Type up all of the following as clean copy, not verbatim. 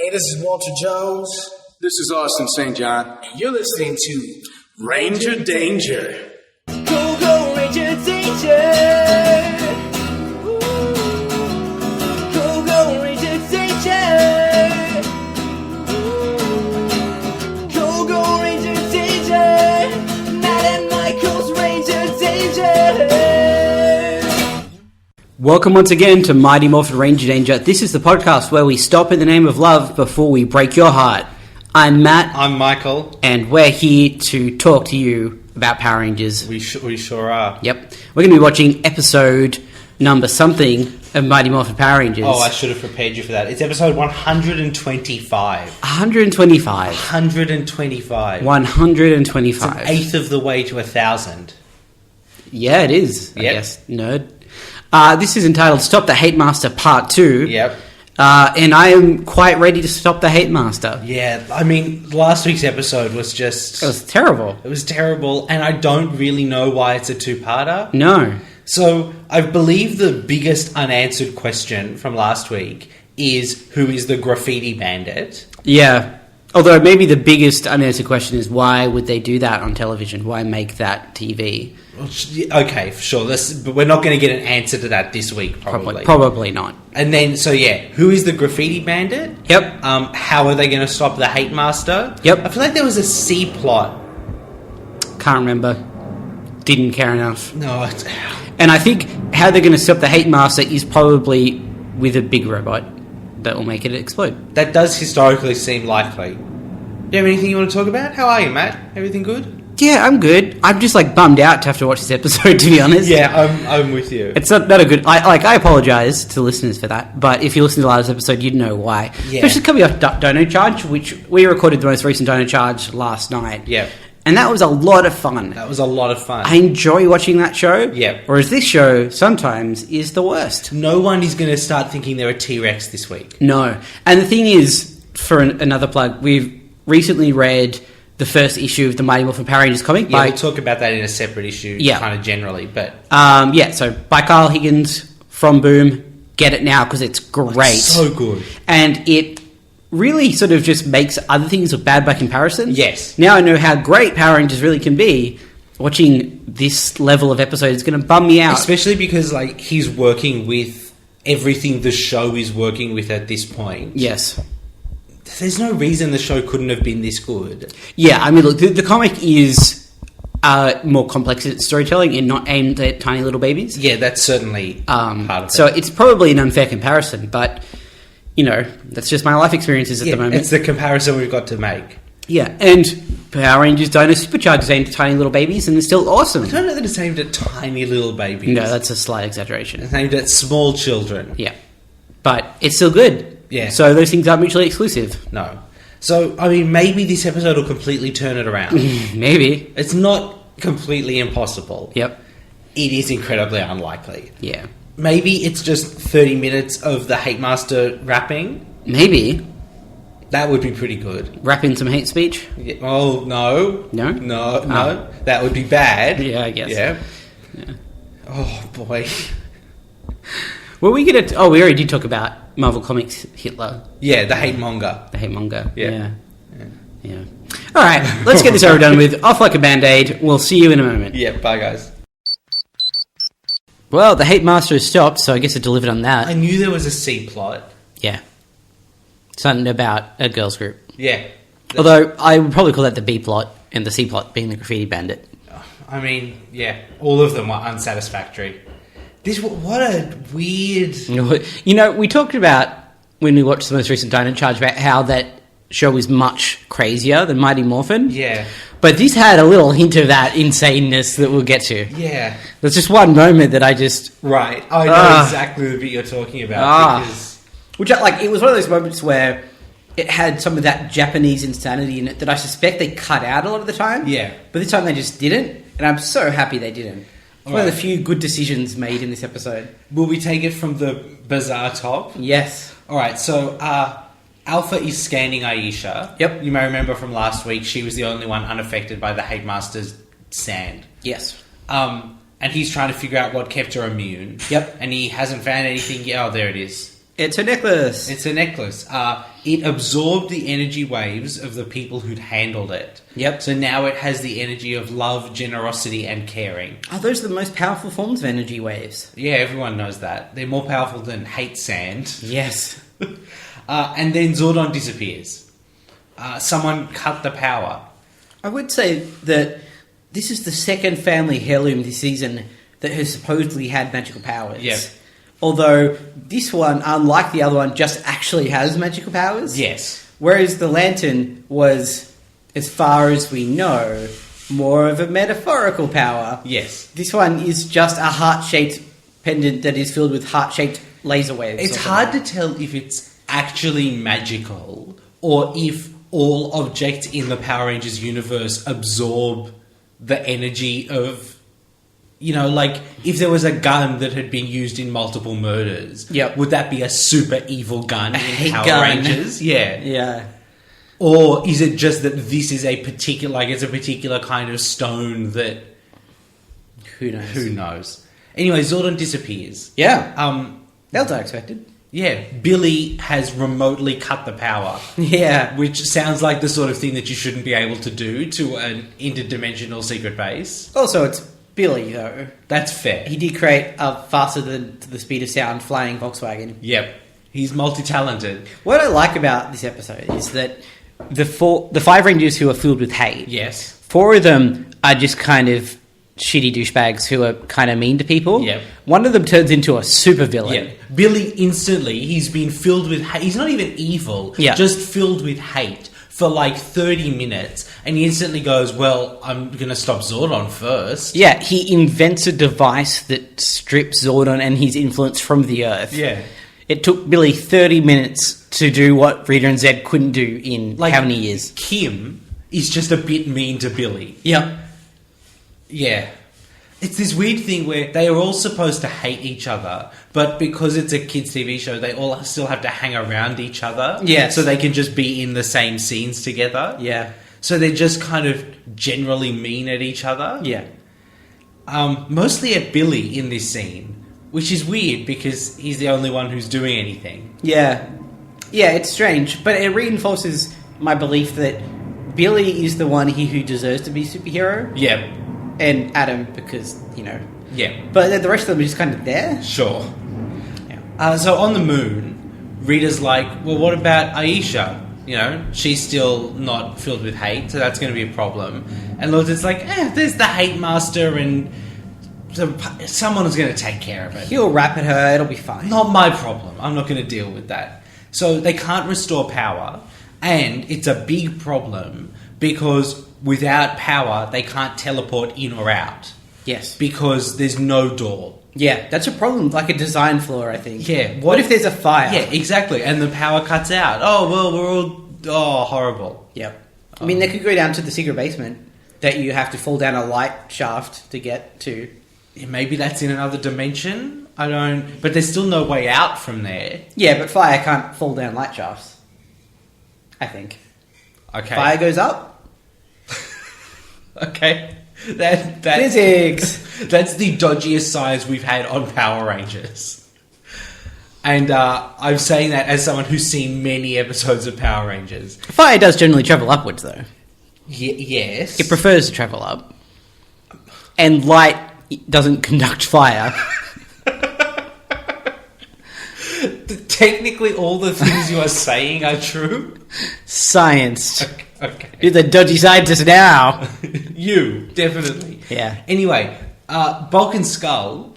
Hey, this is Walter Jones. This is Austin St. John. And you're listening to Ranger Danger. Go, go, Ranger Danger! Go, go, Ranger Danger! Go, go, Ranger Danger! Matt and Michael's Ranger Danger! Welcome once again to Mighty Morphin Ranger Danger. This is the podcast where we stop in the name of love before we break your heart. I'm Matt. I'm Michael. And we're here to talk to you about Power Rangers. We sure are. Yep. We're going to be watching episode number something of Mighty Morphin Power Rangers. Oh, I should have prepared you for that. It's episode 125. 125. 125. 125. It's an eighth of the way to 1,000. Yeah, it is. Yep. I guess. Nerd. This is entitled Stop the Hate Master Part 2. Yep. And I am quite ready to stop the Hate Master. Yeah, I mean, last week's episode was just... It was terrible. It was terrible, and I don't really know why it's a two-parter. No. So, I believe the biggest unanswered question from last week is, who is the graffiti bandit? Yeah. Although maybe the biggest unanswered question is, why would they do that on television? Why make that TV? Okay, sure. But we're not going to get an answer to that this week, probably. Probably not. And then, so yeah, who is the graffiti bandit? Yep. How are they going to stop the hate master? Yep. I feel like there was a C plot. Can't remember. Didn't care enough. No. And I think how they're going to stop the hate master is probably with a big robot that will make it explode. That does historically seem likely. Do you have anything you want to talk about? How are you, Matt? Everything good? Yeah, I'm good. I'm just like bummed out to have to watch this episode, to be honest. Yeah, I'm with you. It's not a good... I apologise to listeners for that, but if you listen to the last episode, you'd know why. Yeah. Especially coming off Dino Charge, which we recorded the most recent Dino Charge last night. Yeah. And that was a lot of fun. That was a lot of fun. I enjoy watching that show. Yeah. Whereas this show sometimes is the worst. No one is going to start thinking they're a T-Rex this week. No. And the thing is, for another plug, we've recently read the first issue of the Mighty Morphin Power Rangers comic. Yeah, we'll talk about that in a separate issue, kind of generally. But so by Kyle Higgins from Boom. Get it now because it's great. It's so good. And it really sort of just makes other things look bad by comparison. Yes. Now I know how great Power Rangers really can be. Watching this level of episode is going to bum me out. Especially because like he's working with everything the show is working with at this point. Yes. There's no reason the show couldn't have been this good. Yeah, I mean, look, the comic is more complex in its storytelling and not aimed at tiny little babies. Yeah, that's certainly part of it. So it's probably an unfair comparison, but, you know, that's just my life experiences at the moment. It's the comparison we've got to make. Yeah, and Power Rangers Dino Supercharge is aimed at tiny little babies and it's still awesome. I don't know that it's aimed at tiny little babies. No, that's a slight exaggeration. It's aimed at small children. Yeah, but it's still good. Yeah. So those things aren't mutually exclusive. No. So, I mean, maybe this episode will completely turn it around. Maybe. It's not completely impossible. Yep. It is incredibly unlikely. Yeah. Maybe it's just 30 minutes of the Hate Master rapping. Maybe. That would be pretty good. Rap in some hate speech? Yeah. Oh, no. No? No. Oh. That would be bad. Yeah, I guess. Yeah. Yeah. Oh, boy. Well, we get it. Oh, we already did talk about Marvel Comics Hitler. Yeah, the hate monger. The hate monger. Yeah. Yeah. All right, let's get this over done with. Off like a band-aid. We'll see you in a moment. Yeah, bye, guys. Well, the hate master has stopped, so I guess it delivered on that. I knew there was a C plot. Yeah. Something about a girls' group. Yeah. Although, I would probably call that the B plot, and the C plot being the graffiti bandit. I mean, yeah, all of them were unsatisfactory. What a weird... You know, we talked about, when we watched the most recent Dino Charge, about how that show is much crazier than Mighty Morphin. Yeah. But this had a little hint of that insaneness that we'll get to. Yeah. There's just one moment that I just... Right. I know exactly the bit you're talking about. Because... Which, like, it was one of those moments where it had some of that Japanese insanity in it that I suspect they cut out a lot of the time. Yeah. But this time they just didn't, and I'm so happy they didn't. It's one of the few good decisions made in this episode. Will we take it from the bizarre top? Yes. Alright, so Alpha is scanning Aisha. Yep. You may remember from last week, she was the only one unaffected by the Hate Master's sand. Yes. And he's trying to figure out what kept her immune. Yep. And he hasn't found anything yet. Oh, there it is. It's a necklace. It's a necklace. It absorbed the energy waves of the people who'd handled it. Yep. So now it has the energy of love, generosity, and caring. Are those the most powerful forms of energy waves? Yeah, everyone knows that. They're more powerful than hate sand. Yes. And then Zordon disappears. Someone cut the power. I would say that this is the second family heirloom this season that has supposedly had magical powers. Yep. Although this one, unlike the other one, just actually has magical powers. Yes. Whereas the lantern was, as far as we know, more of a metaphorical power. Yes. This one is just a heart-shaped pendant that is filled with heart-shaped laser waves. It's hard to tell if it's actually magical or if all objects in the Power Rangers universe absorb the energy of... You know, like, if there was a gun that had been used in multiple murders, Yep. would that be a super evil gun in hate Power gun. Rangers? Yeah. Yeah. Or is it just that this is a particular, like, it's a particular kind of stone that... Who knows? Who knows? Anyway, Zordon disappears. Yeah. That was unexpected. Yeah, Billy has remotely cut the power. Yeah. Which sounds like the sort of thing that you shouldn't be able to do to an interdimensional secret base. Also, it's Billy, though. That's fair. He did create a faster than the speed of sound flying Volkswagen. Yep. He's multi-talented. What I like about this episode is that the 5 Rangers who are filled with hate, Yes. 4 of them are just kind of shitty douchebags who are kind of mean to people. Yep. One of them turns into a super villain. Yeah. Billy instantly, he's been filled with hate. He's not even evil, Yeah. just filled with hate for like 30 minutes. And he instantly goes, well, I'm going to stop Zordon first. Yeah, he invents a device that strips Zordon and his influence from the Earth. Yeah. It took Billy 30 minutes to do what Rita and Zed couldn't do in Like, how many years? Kim is just a bit mean to Billy. Yep. Yeah. It's this weird thing where they are all supposed to hate each other, but because it's a kids' TV show, they all still have to hang around each other. Yes. So they can just be in the same scenes together. Yeah. So they're just kind of generally mean at each other. Yeah. Mostly at Billy in this scene, which is weird because he's the only one who's doing anything. Yeah. Yeah, it's strange, but it reinforces my belief that Billy is the one who deserves to be superhero, Yeah. and Adam because, Yeah. But the rest of them are just kind of there. Sure. Yeah. So on the moon, Rita's like, well, what about Aisha? She's still not filled with hate, so that's going to be a problem. And Lord's like, there's the hate master, and someone's going to take care of it. He'll rap at her, it'll be fine. Not my problem. I'm not going to deal with that. So they can't restore power, and it's a big problem because without power, they can't teleport in or out Yes. because there's no door. Yeah, that's a problem, like a design flaw, I think. Yeah. What if there's a fire? Yeah, exactly. And the power cuts out. Oh, well, we're all... Oh, horrible. Yep. I mean, they could go down to the secret basement that you have to fall down a light shaft to get to. Yeah, maybe that's in another dimension. I don't... But there's still no way out from there. Yeah, but fire can't fall down light shafts. I think. Okay. Fire goes up. Okay. That Physics! That's the dodgiest science we've had on Power Rangers. And I'm saying that as someone who's seen many episodes of Power Rangers. Fire does generally travel upwards, though. Yes. It prefers to travel up. And light doesn't conduct fire. Technically, all the things you are saying are true. Science. Okay. You're the dodgy scientist now. You, definitely. Yeah. Anyway, Bulk and Skull,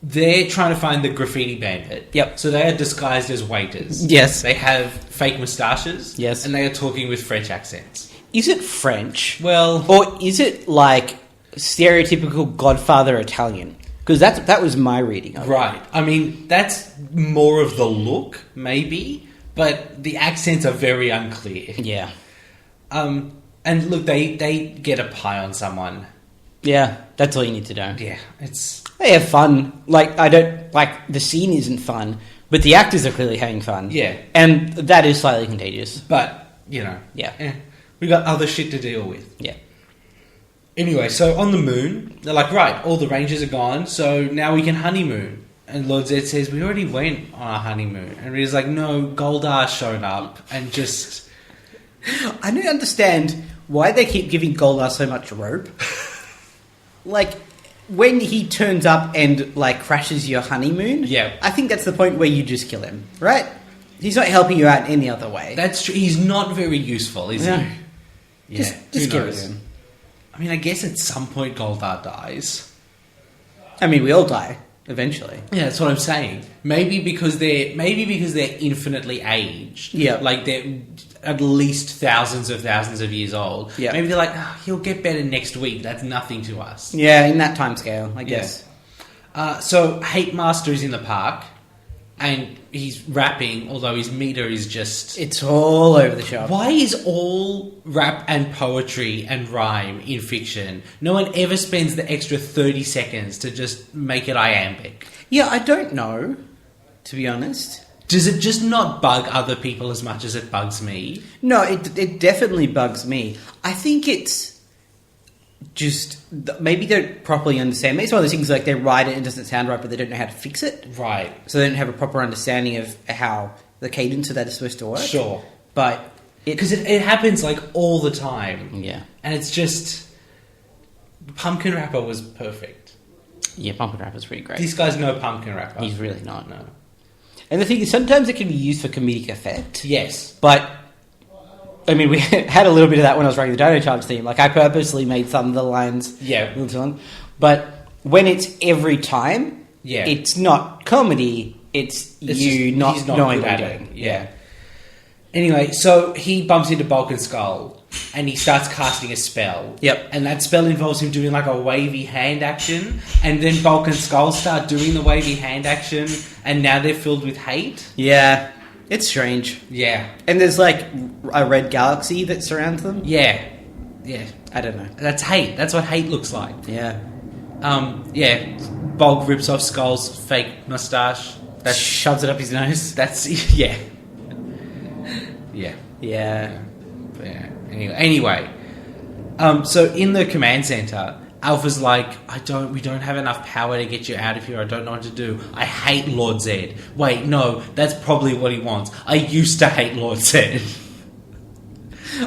they're trying to find the graffiti bandit. Yep. So they are disguised as waiters. Yes. They have fake moustaches. Yes. And they are talking with French accents. Is it French? Well... Or is it like stereotypical Godfather Italian? Because that was my reading of it. Right. I mean, that's more of the look, maybe, but the accents are very unclear. Yeah. And look, they get a pie on someone. Yeah, that's all you need to know. Yeah, it's... They have fun. The scene isn't fun, but the actors are clearly having fun. Yeah. And that is slightly contagious. But, Yeah. we got other shit to deal with. Yeah. Anyway, so on the moon, they're like, right, all the Rangers are gone, so now we can honeymoon. And Lord Zed says, we already went on our honeymoon. And Rita's like, no, Goldar showed up and just... I don't understand why they keep giving Goldar so much rope. Like, when he turns up and, like, crashes your honeymoon, Yeah. I think that's the point where you just kill him, right? He's not helping you out any other way. That's true. He's not very useful, is Yeah. he? Yeah. Just who give it knows? to him. I mean, I guess at some point Goldar dies. I mean, we all die, eventually. Yeah, that's what I'm saying. Maybe because they're infinitely aged. Yeah. Like they're at least thousands of years old. Yeah. Maybe they're like, he'll get better next week. That's nothing to us. Yeah, in that time scale, I guess. So Hate Master is in the park and he's rapping, although his meter is just... It's all over the shop. Why is all rap and poetry and rhyme in fiction? No one ever spends the extra 30 seconds to just make it iambic. Yeah, I don't know, to be honest. Does it just not bug other people as much as it bugs me? No, it definitely bugs me. I think it's just... Maybe they don't properly understand. Maybe it's one of those things like they write it and it doesn't sound right, but they don't know how to fix it. Right. So they don't have a proper understanding of how the cadence of that is supposed to work. Sure. But... Because it happens like all the time. Yeah. And it's just... Pumpkin Rapper was perfect. Yeah, Pumpkin Rapper's pretty great. This guy's no Pumpkin Rapper. He's really not. No. And the thing is, sometimes it can be used for comedic effect. Yes. But, I mean, we had a little bit of that when I was writing the Dino Charge theme. Like, I purposely made some of the lines Yeah. a little too long. But when it's every time, Yeah. it's not comedy, it's you he's not knowing good what at you're it. doing. Yeah. Anyway, so he bumps into Bulk and Skull and he starts casting a spell. Yep. And that spell involves him doing like a wavy hand action, and then Bulk and Skull start doing the wavy hand action, and now they're filled with hate. Yeah, it's strange. Yeah. And there's, like, a red galaxy that surrounds them. Yeah. Yeah. I don't know. That's hate. That's what hate looks like. Yeah. Yeah. Bulk rips off Skull's fake mustache. That shoves it up his nose. That's yeah. Yeah. Yeah. Yeah. Anyway, so in the command center, Alpha's like, we don't have enough power to get you out of here. I don't know what to do. I hate Lord Zed. Wait, no, that's probably what he wants. I used to hate Lord Zed.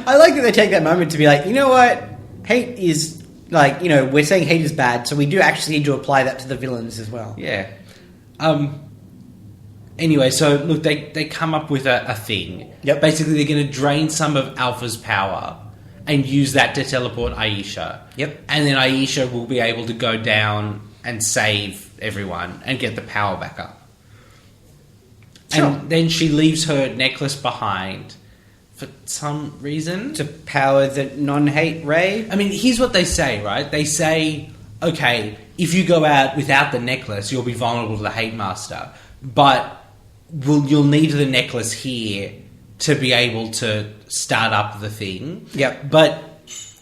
I like that they take that moment to be like, you know what? Hate is, like, you know, we're saying hate is bad, so we do actually need to apply that to the villains as well. Yeah. Anyway, so look, they come up with a thing. Yep. Basically, they're going to drain some of Alpha's power and use that to teleport Aisha. Yep. And then Aisha will be able to go down and save everyone and get the power back up. Sure. And then she leaves her necklace behind for some reason. To power the non-hate ray. I mean, here's what they say, right? They say, okay, if you go out without the necklace, you'll be vulnerable to the Hate Master. But you'll need the necklace here to be able to start up the thing. Yep. But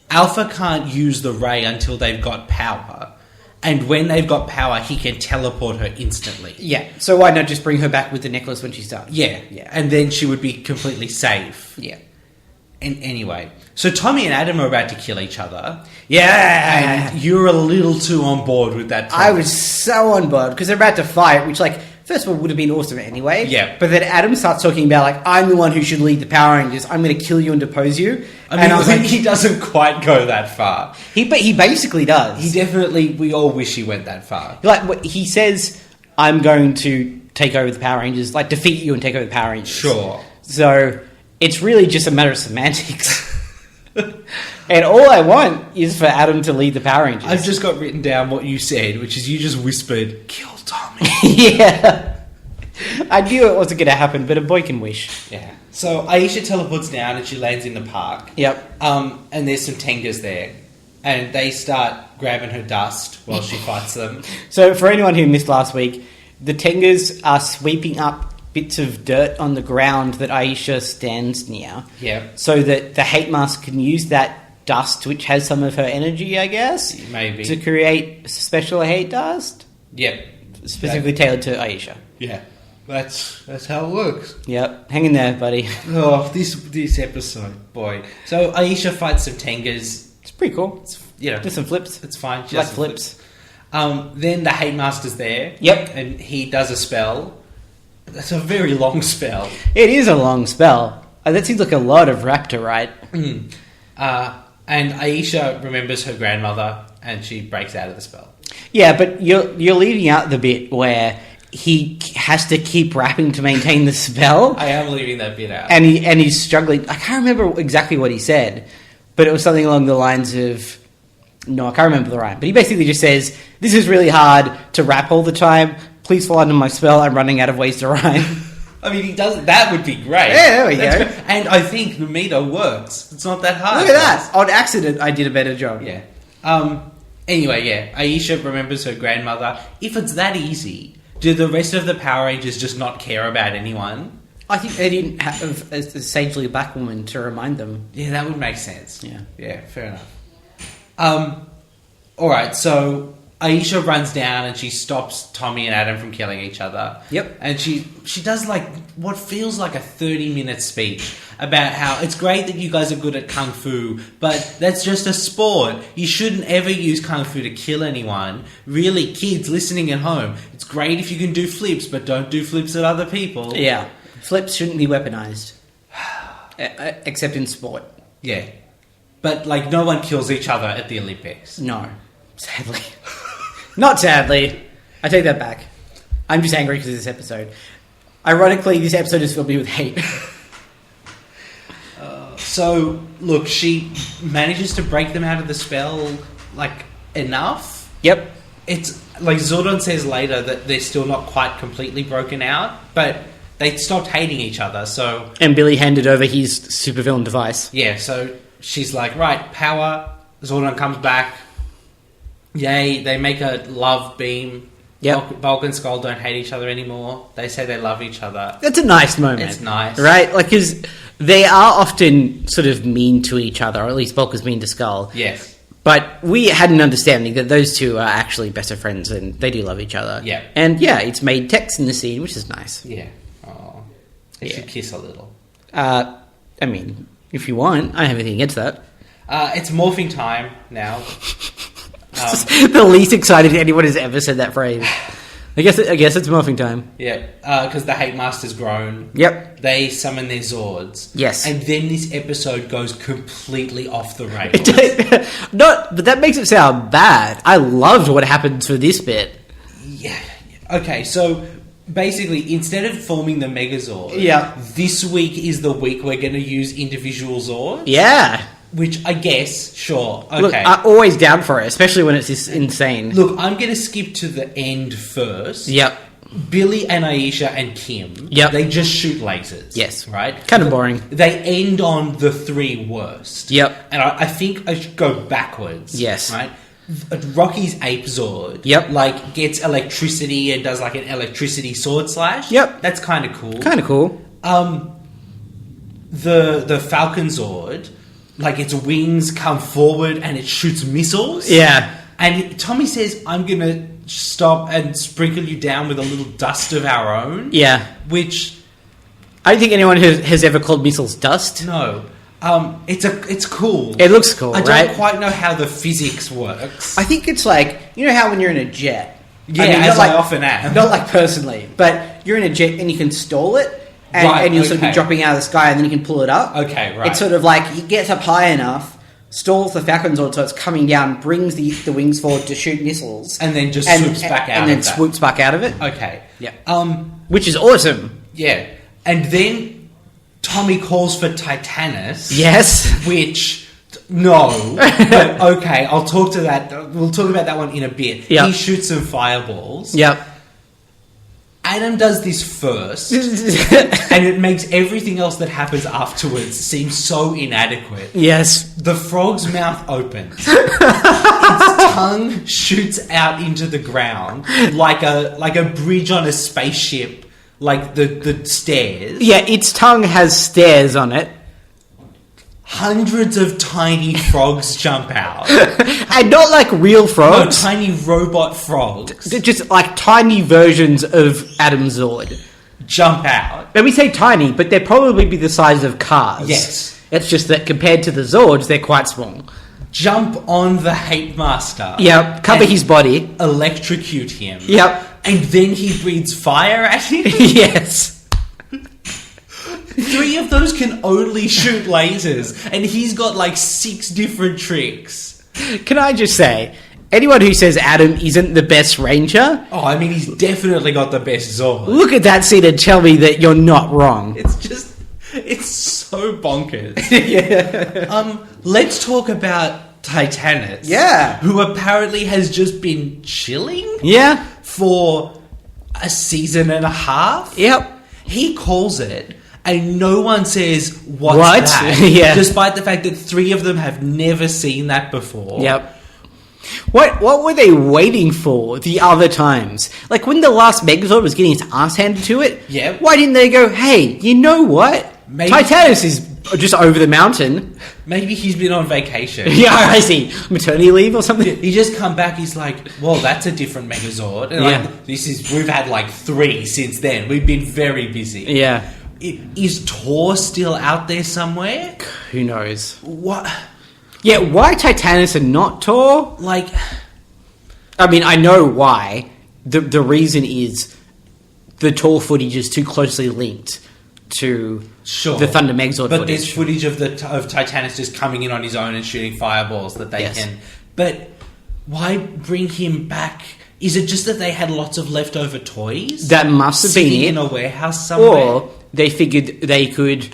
Alpha can't use the ray until they've got power. And when they've got power, he can teleport her instantly. Yeah, so why not just bring her back with the necklace when she's done? Yeah. Yeah. And then she would be completely safe. Yeah. And anyway, so Tommy and Adam are about to kill each other. Yeah! And you're a little too on board with that. I was so on board, because they're about to fight, which, like, first of all, would have been awesome anyway. Yeah. But then Adam starts talking about, like, I'm the one who should lead the Power Rangers. I'm going to kill you and depose you. I mean, and I was like, he doesn't quite go that far. he basically does. He definitely, we all wish he went that far. Like, what he says, I'm going to take over the Power Rangers, like, defeat you and take over the Power Rangers. Sure. So, it's really just a matter of semantics. And all I want is for Adam to lead the Power Rangers. I've just got written down what you said, which is you just whispered, kill Tommy. Yeah. I knew it wasn't going to happen, but a boy can wish. Yeah. So Aisha teleports down and she lands in the park. Yep. And there's some Tengas there. And they start grabbing her dust while she fights them. So, for anyone who missed last week, the Tengas are sweeping up bits of dirt on the ground that Aisha stands near. Yeah. So that the Hate Mask can use that dust, which has some of her energy, I guess, Maybe. to create special hate dust, Yep. specifically tailored to Aisha. Yeah. That's how it works. Yep, hang in there, buddy. Oh, this episode, boy. So Aisha fights some Tengas. It's pretty cool. You know, Just some flips. it's fine. She Like does some flips. Then the Hate Master's there. Yep. And he does a spell. That's a very long spell. It is a long spell. That seems like a lot of raptor, right? And Aisha remembers her grandmother, and she breaks out of the spell. Yeah, but you're leaving out the bit where he has to keep rapping to maintain the spell. I am leaving that bit out. And he's struggling. I can't remember exactly what he said, but it was something along the lines of... No, I can't remember the rhyme. But he basically just says, this is really hard to rap all the time. Please fall under my spell. I'm running out of ways to rhyme. I mean, he does. That would be great. Yeah, there we go. Great. And I think the meter works. It's not that hard. Look at that. On accident, I did a better job. Yeah. Anyway, yeah. Aisha remembers her grandmother. If it's that easy, do the rest of the Power Rangers just not care about anyone? I think they didn't have a sagely black woman to remind them. Yeah, that would make sense. Yeah. Yeah, fair enough. Alright, so Aisha runs down and she stops Tommy and Adam from killing each other. Yep. And she does like what feels like a 30-minute speech about how it's great that you guys are good at Kung Fu, but that's just a sport. You shouldn't ever use Kung Fu to kill anyone. Really, kids listening at home, it's great if you can do flips, but don't do flips at other people. Yeah. Flips shouldn't be weaponized. Except in sport. Yeah. But, like, no one kills each other at the Olympics. No. Sadly. Not sadly. I take that back. I'm just angry because of this episode. Ironically, this episode has filled me with hate. So, look, she manages to break them out of the spell, like, enough. Yep. It's, like, Zordon says later that they're still not quite completely broken out, but they stopped hating each other, so... And Billy handed over his supervillain device. Yeah, so she's like, right, power, Zordon comes back, yay, they make a love beam. Yep. Bulk and Skull don't hate each other anymore. They say they love each other. That's a nice moment. It's nice. Right? Like, because they are often sort of mean to each other, or at least Bulk is mean to Skull. Yes. But we had an understanding that those two are actually best of friends and they do love each other. Yeah. And yeah, it's made text in the scene, which is nice. Yeah. Oh, they should kiss a little. I mean, if you want, I don't have anything against that. It's morphing time now. The least excited anyone has ever said that phrase. I guess it's morphing time. Yeah, because the Hate Master's grown. Yep. They summon their Zords. Yes. And then this episode goes completely off the rails. But that makes it sound bad. I loved what happens for this bit. Yeah. Okay, so basically, instead of forming the Megazord, Yeah. this week is the week we're going to use individual Zords. Yeah. Which I guess, sure, okay. Look, I'm always down for it, especially when it's this insane. Look, I'm going to skip to the end first. Yep. Billy and Aisha and Kim, Yep. they just shoot lasers. Yes. Right? Kind of boring. They end on the three worst. Yep. And I think I should go backwards. Yes. Right? Rocky's Ape Zord, Yep. like, gets electricity and does, like, an electricity sword slash. Yep. That's kind of cool. Kind of cool. The Falcon Zord, like, its wings come forward and it shoots missiles. Yeah. And Tommy says, I'm going to stop and sprinkle you down with a little dust of our own. Yeah. Which... I don't think anyone has ever called missiles dust. No. It's cool. It looks cool, I right? don't quite know how the physics works. I think it's like, you know how when you're in a jet... Yeah, not I often am. Not like personally, but you're in a jet and you can stall it, and, Right, and you'll sort of be okay. dropping out of the sky and then you can pull it up. Okay, right. It's sort of like, it gets up high enough, stalls the Falcon Zord so it's coming down, brings the wings forward to shoot missiles. And then just swoops back out And then of that. swoops back out of it. Okay. Yeah. Which is awesome. Yeah. And then Tommy calls for Titanus. Yes. Which... No. But okay, I'll talk to that. We'll talk about that one in a bit. Yep. He shoots some fireballs. Yep. Adam does this first, and it makes everything else that happens afterwards seem so inadequate. Yes. The frog's mouth opens. Its tongue shoots out into the ground like a bridge on a spaceship, like the stairs. Yeah, its tongue has stairs on it. Hundreds of tiny frogs jump out. And not like real No, frogs. tiny robot frogs They're just like tiny versions of Adam Zord. jump out. And we say tiny, but they'd probably be the size of cars. Yes. It's just that compared to the Zords, they're quite small. jump on the Hate Master. Yep, cover and his body. Electrocute him. Yep. And then he breathes fire at him. Yes. 3 of those can only shoot lasers, and he's got like 6 different tricks. Can I just say, anyone who says Adam isn't the best Ranger, Oh, I mean, he's definitely got the best Zord. look at that scene and tell me that you're not wrong. It's so bonkers. Yeah. Let's talk about Titanus. Yeah. Who apparently has just been chilling Yeah. for a season and a half. Yep. He calls it, and no one says, what's What? that? Yeah. Despite the fact that 3 of them have never seen that before. Yep. What were they waiting for the other times? Like when the last Megazord was getting its ass handed to it? Yeah. Why didn't they go, hey, you know what? Maybe- Titanus is just over the mountain. Maybe he's been on vacation. Yeah, I see. Maternity leave or something? He just come back, he's like, well, that's a different Megazord. And Yeah. like, we've had like 3 since then. We've been very busy. Yeah. Is Tor still out there somewhere? Who knows? What? Yeah, why Titanus and not Tor? Like, I mean, I know why. The reason is the Tor footage is too closely linked to sure. the Thunder Megazord but footage. there's footage of Titanus just coming in on his own and shooting fireballs that they Yes. can. But why bring him back? Is it just that they had lots of leftover toys? That must have been sitting it. in a warehouse somewhere? Or they figured they could,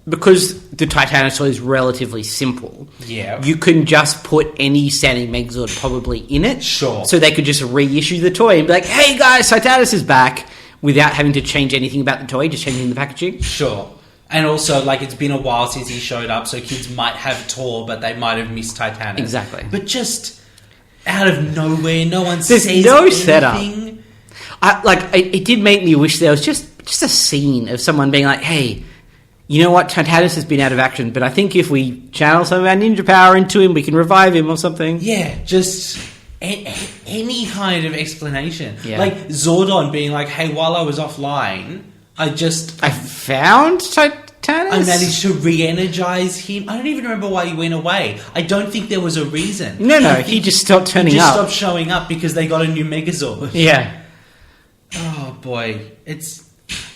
because the Titanosaur is relatively simple. Yeah. You can just put any standing Megazord probably in it. Sure. So they could just reissue the toy and be like, "Hey guys, Titanus is back," without having to change anything about the toy, just changing the packaging. Sure. And also, like, it's been a while since he showed up, so kids might have Tor, but they might have missed Titanus. Exactly. But just out of nowhere, no one There's says no anything. setup. It did make me wish there was just a scene of someone being like, "Hey, you know what? Titanus has been out of action, but I think if we channel some of our ninja power into him, we can revive him or something." Yeah, just any kind of explanation. Yeah. Like Zordon being like, hey, while I was offline, I found Titanus. I managed to re-energize him. I don't even remember why he went away. I don't think there was a reason. No, I think he just stopped turning He just up. stopped showing up because they got a new Megazord. Yeah. Oh boy,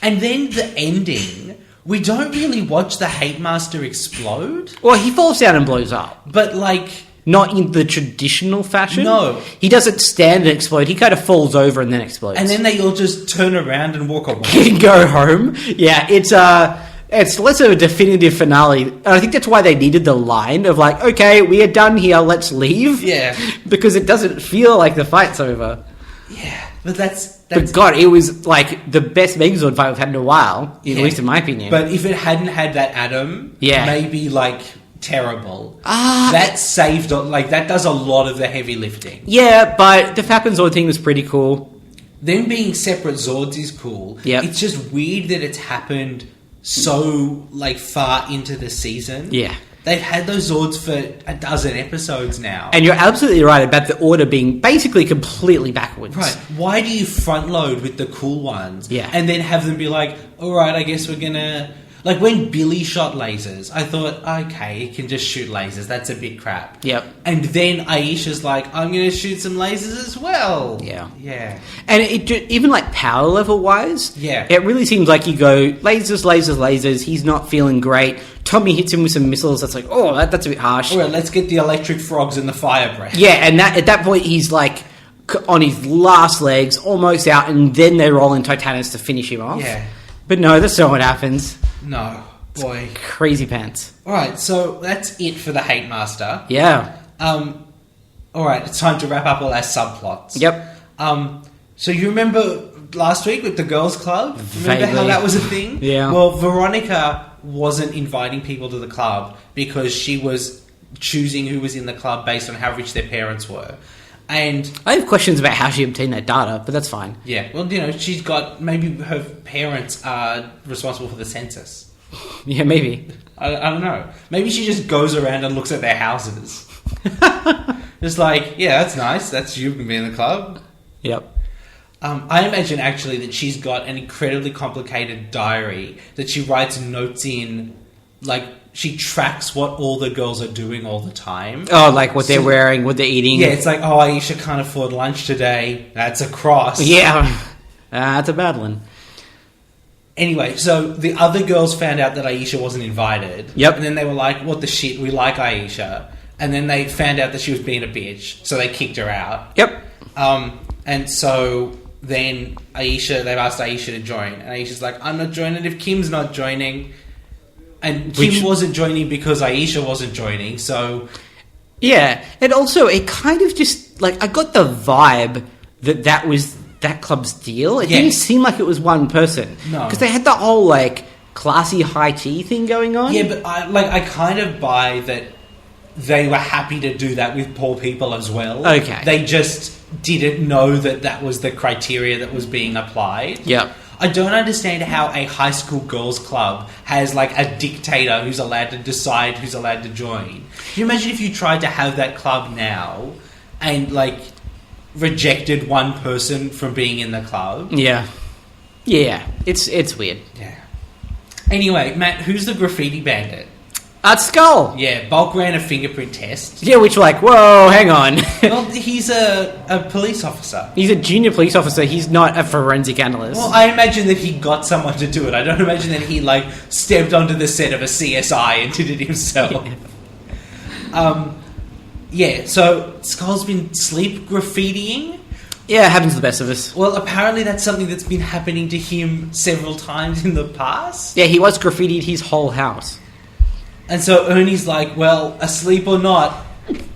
and then the ending. We don't really watch the Hate Master explode, Well, he falls down and blows up. but like, Not in the traditional fashion. No. He doesn't stand and explode. He kind of falls over and then explodes. and then they all just turn around and walk away. can go home. Yeah, it's less of a definitive finale. And I think that's why they needed the line of like, okay, we are done here, let's leave. Yeah. Because it doesn't feel like the fight's over. Yeah, but that's But God, it was like the best Megazord fight we've had in a while, at least in my opinion. But if it hadn't had that Adam, Yeah. maybe like terrible. That saved, like that does a lot of the heavy lifting. yeah, but the Falcon Zord thing was pretty cool. Them being separate Zords is cool. Yep. It's just weird that it's happened so like far into the season. Yeah. They've had those Zords for a dozen episodes now. And you're absolutely right about the order being basically completely backwards. Right. Why do you front load with the cool ones? Yeah. And then have them be like, all right, I guess we're gonna. Like when Billy shot lasers, I thought, okay, it can just shoot lasers. That's a bit crap. Yep. And then Aisha's like, I'm gonna shoot some lasers as well. Yeah. Yeah. And even like power level wise, Yeah. it really seems like you go lasers, lasers, lasers. He's not feeling great. Tommy hits him with some missiles. That's like, oh, that's a bit harsh. All right, let's get the electric frogs and the fire breath. Yeah, and at that point he's like on his last legs, almost out, and then they roll in Titanus to finish him off. Yeah. But no, that's not what happens. No. Boy. Crazy pants. All right, so that's it for the Hate Master. Yeah. All right, it's time to wrap up all our subplots. Yep. So you remember last week with the girls' club? Remember how Vaguely. that was a thing? Yeah. Well, Veronica wasn't inviting people to the club because she was choosing who was in the club based on how rich their parents were. And I have questions about how she obtained that data, but that's fine. yeah, well, you know, she's got, maybe her parents are responsible for the census. Yeah, maybe. I don't know. Maybe she just goes around and looks at their houses. Just like, yeah, that's nice. That's you can be in the club. Yep. I imagine actually that she's got an incredibly complicated diary that she writes notes in, like, she tracks what all the girls are doing all the time. Oh, like what they're wearing, what they're eating. Yeah, it's like, oh, Aisha can't afford lunch today. That's a cross. Yeah. That's a bad one. Anyway, so the other girls found out that Aisha wasn't invited. Yep. And then they were like, what the shit, we like Aisha. And then they found out that she was being a bitch, so they kicked her out. Yep. And so then they've asked Aisha to join. And Aisha's like, I'm not joining if Kim's not joining. And Kim wasn't joining because Aisha wasn't joining, so... Yeah, and also it kind of just, like, I got the vibe that was that club's deal. It didn't seem like it was one person. No. Because they had the whole, like, classy high tea thing going on. Yeah, but I kind of buy that they were happy to do that with poor people as well. Okay. They just didn't know that was the criteria that was being applied. Yep. I don't understand how a high school girls club has like a dictator who's allowed to decide who's allowed to join. Can you imagine if you tried to have that club now and like rejected one person from being in the club? Yeah. Yeah, it's weird. Yeah. Anyway, Matt, who's the graffiti bandit? Skull! Yeah, Bulk ran a fingerprint test. Yeah, which, like, whoa, hang on. Well, he's a police officer. He's a junior police officer. He's not a forensic analyst. Well, I imagine that he got someone to do it. I don't imagine that he, like, stepped onto the set of a CSI and did it himself. So Skull's been sleep graffitiing. Yeah, it happens to the best of us. Well, apparently that's something that's been happening to him several times in the past. Yeah, he was graffitied his whole house. And so Ernie's like, well, asleep or not,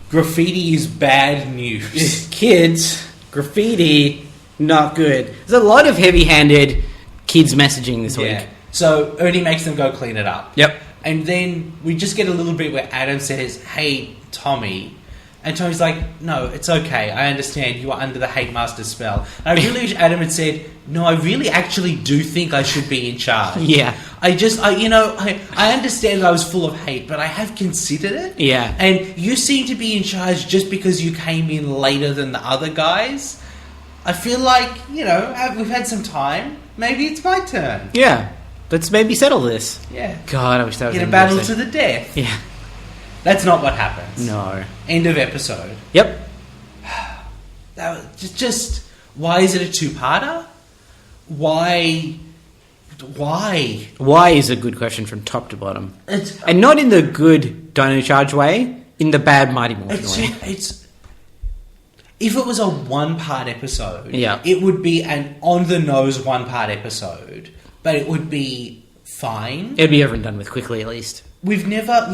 graffiti is bad news. Kids, graffiti, not good. There's a lot of heavy-handed kids messaging this week. So Ernie makes them go clean it up. Yep. And then we just get a little bit where Adam says, hey, Tommy. And Tommy's like, no, it's okay. I understand you are under the Hate Master spell. And I really wish Adam had said, no, I really actually do think I should be in charge. Yeah. I understand that I was full of hate, but I have considered it. Yeah. And you seem to be in charge just because you came in later than the other guys. I feel like, we've had some time. Maybe it's my turn. Yeah. Let's maybe settle this. Yeah. God, I wish that was Get a battle to the death. Yeah. That's not what happens. No. End of episode. Yep. That was just why is it a two-parter? Why? Why is a good question from top to bottom. And not in the good Dino Charge way, in the bad Mighty Morphin way. If it was a one-part episode, yeah, it would be an on-the-nose one-part episode, but it would be fine. It'd be over and done with quickly, at least. We've never,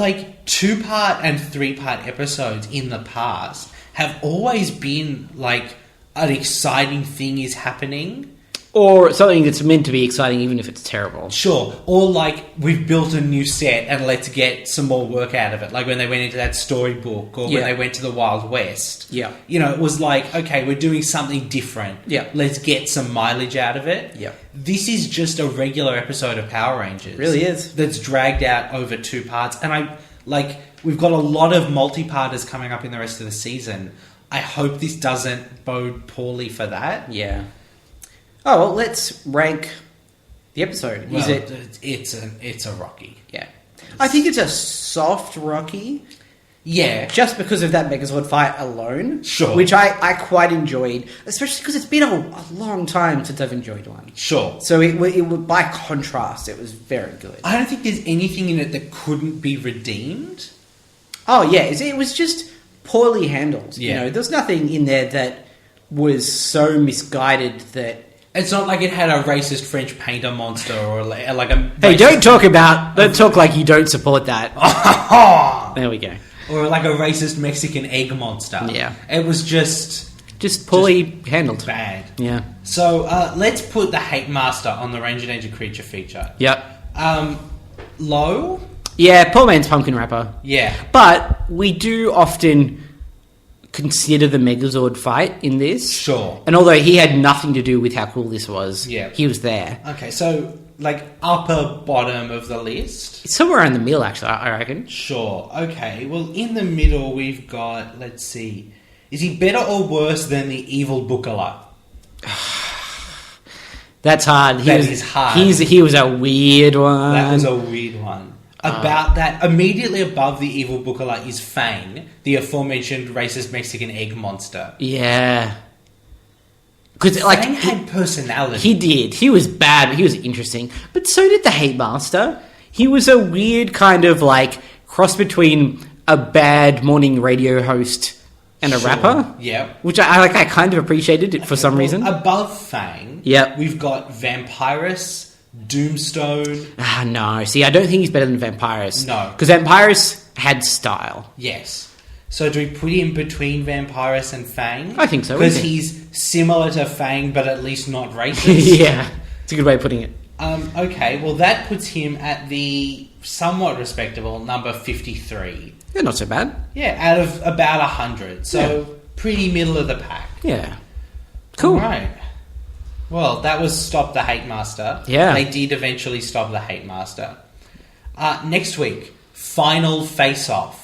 two-part and three-part episodes in the past have always been, an exciting thing is happening. Or something that's meant to be exciting even if it's terrible. Sure. Or, we've built a new set and let's get some more work out of it. Like when they went into that storybook or when they went to the Wild West. Yeah. It was okay, we're doing something different. Yeah. Let's get some mileage out of it. Yeah. This is just a regular episode of Power Rangers. It really is. That's dragged out over 2 parts. And we've got a lot of multi-parters coming up in the rest of the season. I hope this doesn't bode poorly for that. Yeah. Oh, well, let's rank the episode. Well, Is it? It's a Rocky. Yeah. I think it's a soft Rocky. Yeah. Just because of that Megazord fight alone. Sure. Which I quite enjoyed. Especially because it's been a long time since I've enjoyed one. Sure. So it by contrast, it was very good. I don't think there's anything in it that couldn't be redeemed. Oh, yeah. It was just poorly handled. Yeah. There's nothing in there that was so misguided that... It's not like it had a racist French painter monster or a Hey, don't talk like you don't support that. There we go. Or a racist Mexican egg monster. Yeah. It was just poorly handled. Bad. Yeah. So let's put the Hate Master on the Ranger Danger creature feature. Yep. Low? Yeah, poor man's pumpkin wrapper. Yeah. But we do often consider the Megazord fight in this. Sure. And although he had nothing to do with how cool this was, he was there. Okay, so upper bottom of the list? It's somewhere in the middle, actually, I reckon. Sure. Okay, well, in the middle we've got, let's see, is he better or worse than the evil Bukala? That's hard. That is hard. He was a weird one. That was a weird one. About that, immediately above the evil Bookala is Fang, the aforementioned racist Mexican egg monster. Yeah. Because Fang had personality. He did. He was bad, but he was interesting. But so did the Hate Master. He was a weird kind of like cross between a bad morning radio host and a rapper. Yeah. Which I kind of appreciated it for some reason. Above Fang, Yep. we've got Vampirus, Doomstone. No. See, I don't think he's better than Vampirus. No. Because Vampirus had style. Yes. So do we put him between Vampirus and Fang? I think so. Because he's similar to Fang, but at least not racist. Yeah. It's a good way of putting it. Okay, well that puts him at the somewhat respectable number 53. Yeah, not so bad. Yeah, out of about 100. So pretty middle of the pack. Yeah. Cool. All right. Well, that was Stop the Hate Master. Yeah. They did eventually stop the Hate Master. Next week, Final Face-Off.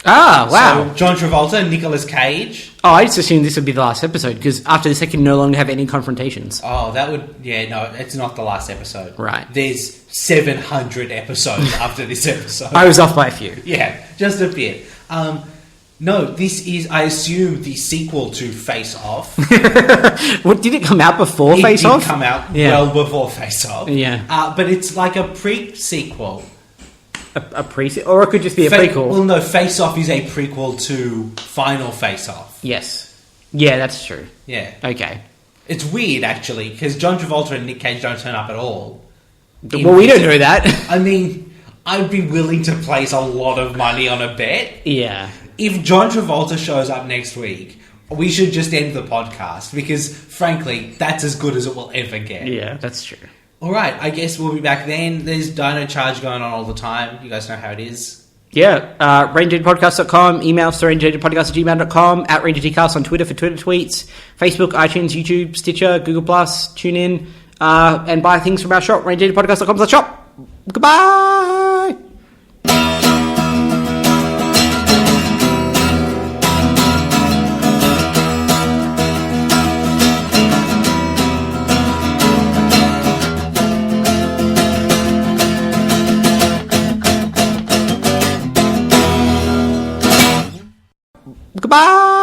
Ah, wow. So, John Travolta, Nicolas Cage. Oh, I just assumed this would be the last episode, because after this I can no longer have any confrontations. Oh, that would... Yeah, no, it's not the last episode. Right. There's 700 episodes after this episode. I was off by a few. Yeah, just a bit. No, this is, I assume, the sequel to Face Off. What, did it come out before Face It Off? did come out Yeah. well before Face Off. Yeah. But it's like a pre-sequel. A prequel? Or it could just be a prequel. Well, no, Face Off is a prequel to Final Face Off. Yes. Yeah, that's true. Yeah. Okay. It's weird, actually, because John Travolta and Nick Cage don't turn up at all. Well, we don't know that. I mean, I'd be willing to place a lot of money on a bet. Yeah. If John Travolta shows up next week, we should just end the podcast, because, frankly, that's as good as it will ever get. Yeah, that's true. All right, I guess we'll be back then. There's Dino Charge going on all the time. You guys know how it is. Yeah, rangerpodcast.com, email rangerpodcast@gmail.com, at rangertcast on Twitter for Twitter tweets, Facebook, iTunes, YouTube, Stitcher, Google+, TuneIn, and buy things from our shop, rangerpodcast.com/shop. Goodbye! Goodbye!